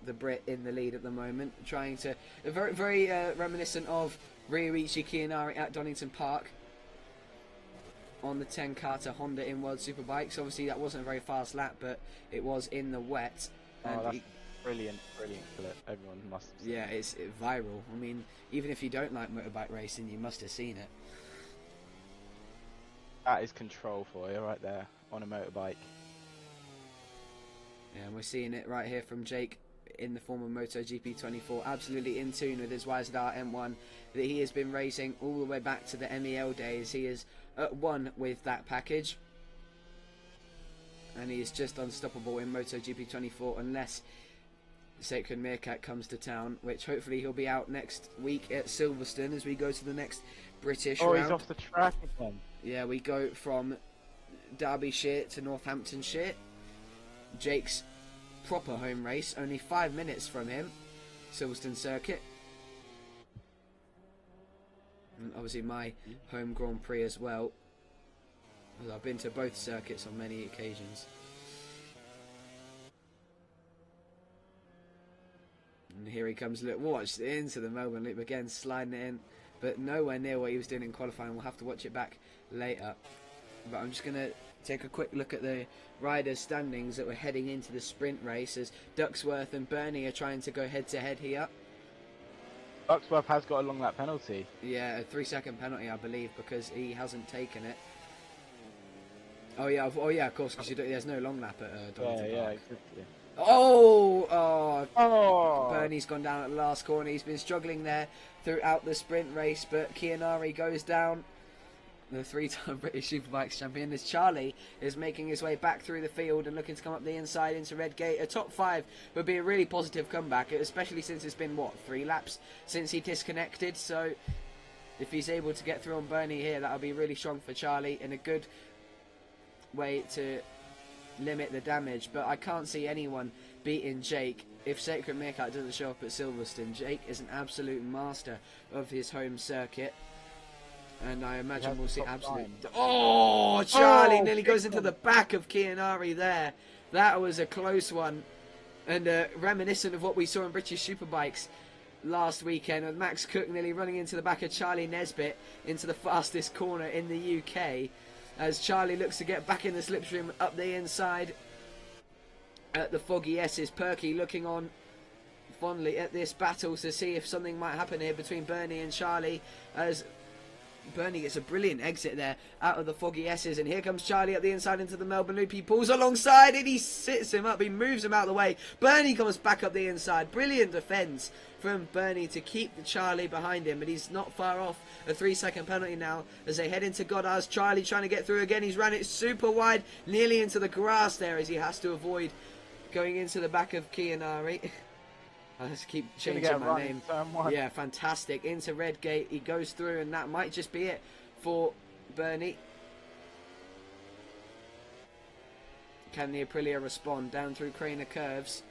Speaker 1: the Brit in the lead at the moment, trying to very reminiscent of Ryuichi Kiyanari at Donington Park on the 10 Carter Honda in World Superbikes. Obviously, that wasn't a very fast lap, but it was in the wet. And
Speaker 2: that's brilliant clip. Everyone must have seen it.
Speaker 1: It's viral. I mean, even if you don't like motorbike racing, you must have seen it.
Speaker 2: That is control for you right there on a motorbike.
Speaker 1: Yeah, and we're seeing it right here from Jake in the form of MotoGP 24, absolutely in tune with his YZR M1 that he has been racing all the way back to the M.I.R days. He is at one with that package, and he is just unstoppable in MotoGP 24 unless Sacred Meerkat comes to town, which hopefully he'll be out next week at Silverstone as we go to the next British round.
Speaker 2: He's off the track again.
Speaker 1: Yeah, we go from Derbyshire to Northamptonshire. Jake's proper home race, only 5 minutes from him, Silverstone Circuit. And obviously my home Grand Prix as well. I've been to both circuits on many occasions. And here he comes, look, watch, into the Melbourne Loop again, sliding it in, but nowhere near what he was doing in qualifying. We'll have to watch it back later. But I'm just going to take a quick look at the riders' standings that were heading into the sprint race, as Ducksworth and Bernie are trying to go head-to-head here.
Speaker 2: Ducksworth has got a long lap penalty.
Speaker 1: Yeah, a 3-second penalty, I believe, because he hasn't taken it. Oh yeah, of course, because there's no long lap at Donington Park.
Speaker 2: Yeah.
Speaker 1: Bernie's gone down at the last corner. He's been struggling there throughout the sprint race, but Kiyanari goes down. The 3-time British Superbikes champion, as Charlie is making his way back through the field and looking to come up the inside into Redgate. A top 5 would be a really positive comeback, especially since it's been, 3 laps since he disconnected. So if he's able to get through on Bernie here, that'll be really strong for Charlie and a good way to limit the damage. But I can't see anyone beating Jake if Sacred Meerkat doesn't show up at Silverstone. Jake is an absolute master of his home circuit, and I imagine we'll see absolute... Oh, Charlie nearly goes into the back of Kiyanari there. That was a close one, and reminiscent of what we saw in British Superbikes last weekend, with Max Cook nearly running into the back of Charlie Nesbitt into the fastest corner in the UK, as Charlie looks to get back in the slipstream up the inside at the Foggy S's. Perky looking on fondly at this battle to see if something might happen here between Bernie and Charlie, as Bernie gets a brilliant exit there out of the Foggy S's, and here comes Charlie up the inside into the Melbourne Loop. He pulls alongside and he sits him up, he moves him out of the way. Bernie comes back up the inside. Brilliant defence from Bernie to keep the Charlie behind him, but he's not far off a 3-second penalty now as they head into Goddard's. Charlie trying to get through again. He's ran it super wide, nearly into the grass there, as he has to avoid going into the back of Kianari. I just keep changing my name. Yeah, fantastic. Into Redgate. He goes through, and that might just be it for Bernie. Can the Aprilia respond? Down through Craner Curves.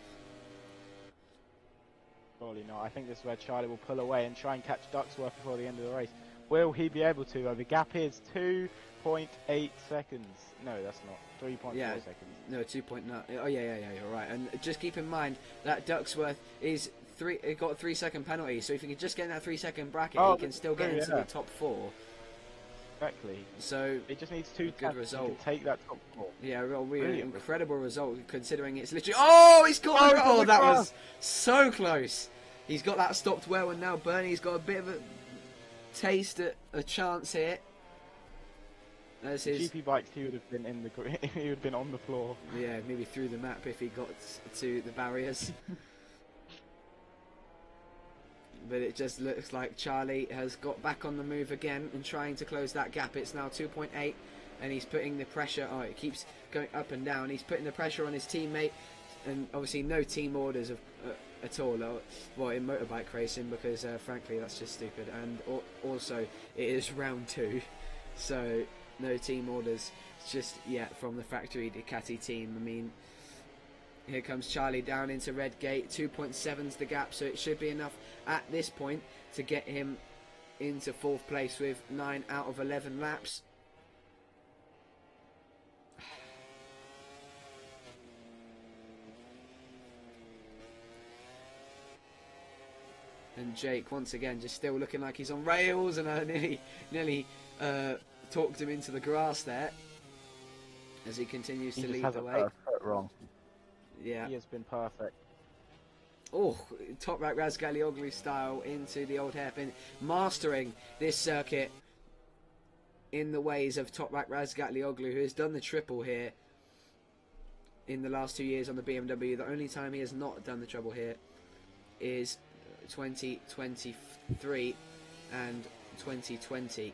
Speaker 2: Probably not. I think this is where Charlie will pull away and try and catch Ducksworth before the end of the race. Will he be able to? The gap is 2.8 seconds. No, that's not. 3.4 seconds.
Speaker 1: No, 2.9. Oh, yeah, you're right. And just keep in mind that Ducksworth is got a 3-second penalty, so if he can just get in that 3-second bracket, he can still get into the top 4.
Speaker 2: Exactly.
Speaker 1: So
Speaker 2: it just needs 2
Speaker 1: good result.
Speaker 2: To take that top 4.
Speaker 1: Yeah, really incredible result considering it's literally. Oh, he's got. Oh, that was so close. He's got that stopped well, and now Bernie's got a bit of a taste at a chance here. As his
Speaker 2: GP bikes, he would have been in the he would have been on the floor.
Speaker 1: Yeah, maybe through the map if he got to the barriers. But it just looks like Charlie has got back on the move again and trying to close that gap. It's now 2.8, and he's putting the pressure. Oh, it keeps going up and down. He's putting the pressure on his teammate, and obviously no team orders at all. Well, in motorbike racing, because frankly that's just stupid. And also it is round 2, so no team orders just yet from the factory Ducati team. I mean, here comes Charlie down into Redgate. 2.7's the gap, so it should be enough at this point to get him into 4th place with 9 out of 11 laps. And Jake, once again, just still looking like he's on rails, and I nearly talked him into the grass there as he continues to lead the way.
Speaker 2: Wrong.
Speaker 1: Yeah.
Speaker 2: He has been perfect.
Speaker 1: Oh, top rack Razgatlioglu style into the old hairpin, mastering this circuit in the ways of top rack Razgatlioglu, who has done the triple here in the last 2 years on the BMW. The only time he has not done the treble here is 2023 and 2020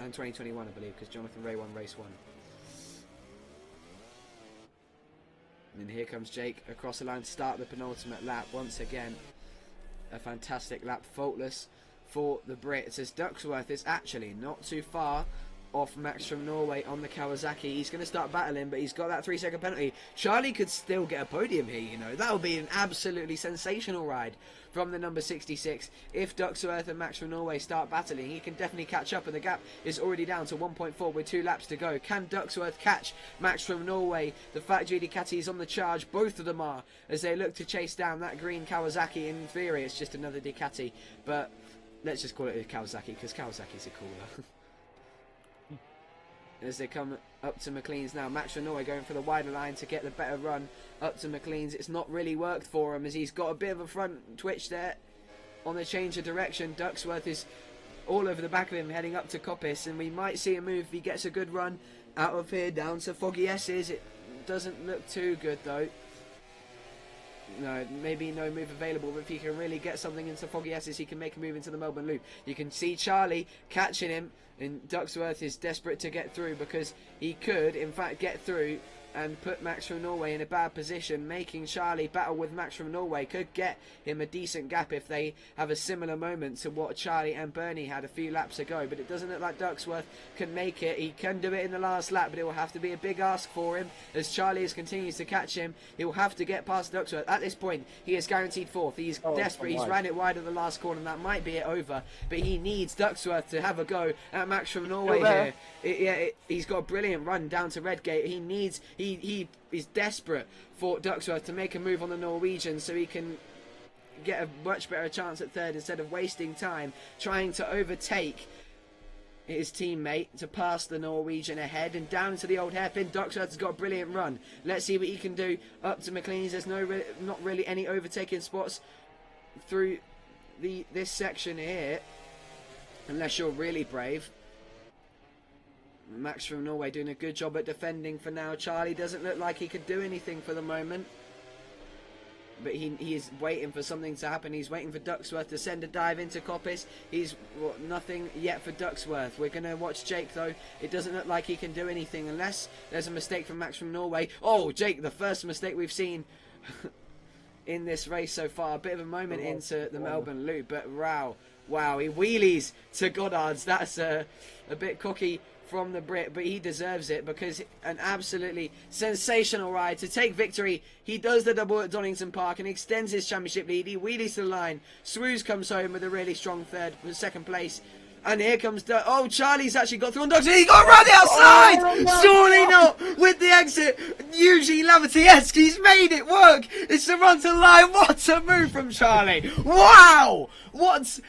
Speaker 1: and 2021, I believe, because Jonathan Ray won race 1. And here comes Jake across the line to start the penultimate lap. Once again, a fantastic lap, faultless for the Brits, as Ducksworth is actually not too far off Max from Norway on the Kawasaki. He's going to start battling, but he's got that 3-second penalty. Charlie could still get a podium here, you know. That would be an absolutely sensational ride from the number 66. If Ducksworth and Max from Norway start battling, he can definitely catch up, and the gap is already down to 1.4 with 2 laps to go. Can Ducksworth catch Max from Norway? The factory Ducati is on the charge. Both of them are, as they look to chase down that green Kawasaki. In theory, it's just another Ducati, but let's just call it a Kawasaki, because Kawasaki's a cooler. As they come up to McLean's now, Max from Norway going for the wider line to get the better run up to McLean's. It's not really worked for him, as he's got a bit of a front twitch there on the change of direction. Ducksworth is all over the back of him heading up to Coppice, and we might see a move if he gets a good run out of here down to Foggy S's. It doesn't look too good though. No, maybe no move available, but if he can really get something into Foggy S's, he can make a move into the Melbourne Loop. You can see Charlie catching him, and Ducksworth is desperate to get through, because he could, in fact, get through and put Max from Norway in a bad position. Making Charlie battle with Max from Norway could get him a decent gap if they have a similar moment to what Charlie and Bernie had a few laps ago. But it doesn't look like Ducksworth can make it. He can do it in the last lap, but it will have to be a big ask for him, as Charlie continues to catch him. He will have to get past Ducksworth. At this point, he is guaranteed 4th. He's desperate. He's ran it wide at the last corner, and that might be it over. But he needs Ducksworth to have a go at Max from Norway here. He's got a brilliant run down to Redgate. He needs... He is desperate for Ducksworth to make a move on the Norwegian, so he can get a much better chance at third instead of wasting time trying to overtake his teammate to pass the Norwegian ahead, and down into the old hairpin. Ducksworth has got a brilliant run. Let's see what he can do up to McLean's. There's not really any overtaking spots through this section here, unless you're really brave. Max from Norway doing a good job at defending for now. Charlie doesn't look like he could do anything for the moment, but he is waiting for something to happen. He's waiting for Ducksworth to send a dive into Coppice. He's nothing yet for Ducksworth. We're going to watch Jake, though. It doesn't look like he can do anything unless there's a mistake from Max from Norway. Oh, Jake, the first mistake we've seen in this race so far. A bit of a moment into the Melbourne Loop, but wow, he wheelies to Goddard's. That's a bit cocky from the Brit, but he deserves it because an absolutely sensational ride to take victory. He does the double at Donington Park and extends his championship lead. He wheelies to the line. Swooze comes home with a really strong second place. And here comes Charlie's actually got through on Dogs. He got around the outside! Surely not! With the exit, Eugene Lavatiesque, he's made it work! It's the run to the line. What a move from Charlie! Wow!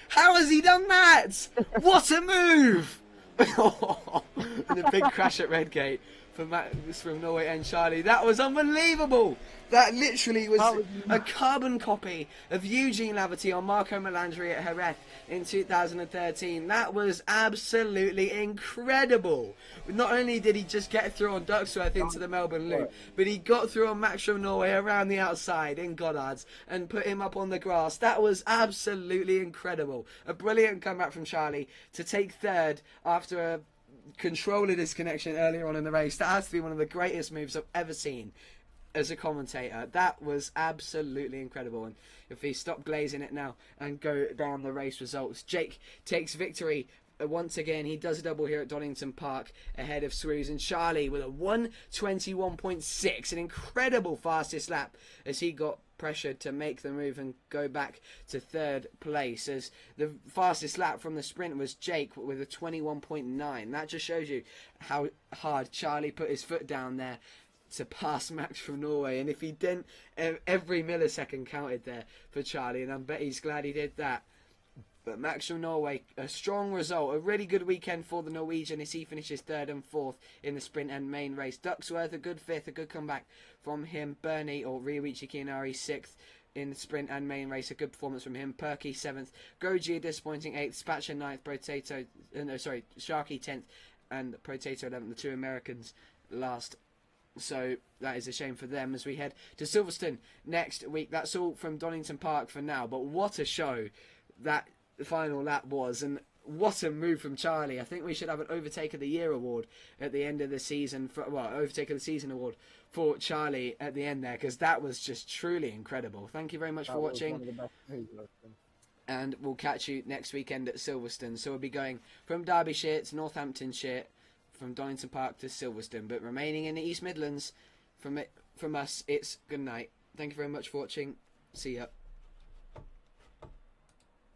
Speaker 1: How has he done that? What a move! And a big crash at Redgate for Max from Norway and Charlie. That was unbelievable. That literally was a carbon copy of Eugene Lavati on Marco Melandri at Jerez in 2013. That was absolutely incredible. Not only did he just get through on Ducksworth into the Melbourne Loop, but he got through on Max from Norway around the outside in Goddard's and put him up on the grass. That was absolutely incredible. A brilliant comeback from Charlie to take third after a controlling his connection earlier on in the race. That has to be one of the greatest moves I've ever seen as a commentator. That was absolutely incredible. And if we stop glazing it now and go down the race results, Jake takes victory once again. He does a double here at Donington Park ahead of Swooze, and Charlie with a 1:21.6, an incredible fastest lap as he got pressured to make the move and go back to third place, as the fastest lap from the sprint was Jake with a 21.9. That just shows you how hard Charlie put his foot down there to pass Max from Norway. And if he didn't, every millisecond counted there for Charlie, and I bet he's glad he did that. But Max from Norway, a strong result, a really good weekend for the Norwegian as he finishes third and fourth in the sprint and main race. Ducksworth, a good fifth, a good comeback from him. Bernie, or Ryuichi Kianari, sixth in the sprint and main race, a good performance from him. Perky, seventh. Goji, a disappointing eighth. Spatcher, ninth. Sharky, 10th. And Potato, 11th. The two Americans last. So that is a shame for them as we head to Silverstone next week. That's all from Donington Park for now. But what a show that final lap was, and what a move from Charlie. I think we should have an Overtake of the Year award at the end of the season. Overtake of the Season award for Charlie at the end there, because that was just truly incredible. Thank you very much for watching. And we'll catch you next weekend at Silverstone. So we'll be going from Derbyshire to Northamptonshire, from Donington Park to Silverstone, but remaining in the East Midlands. From us, it's good night. Thank you very much for watching. See ya.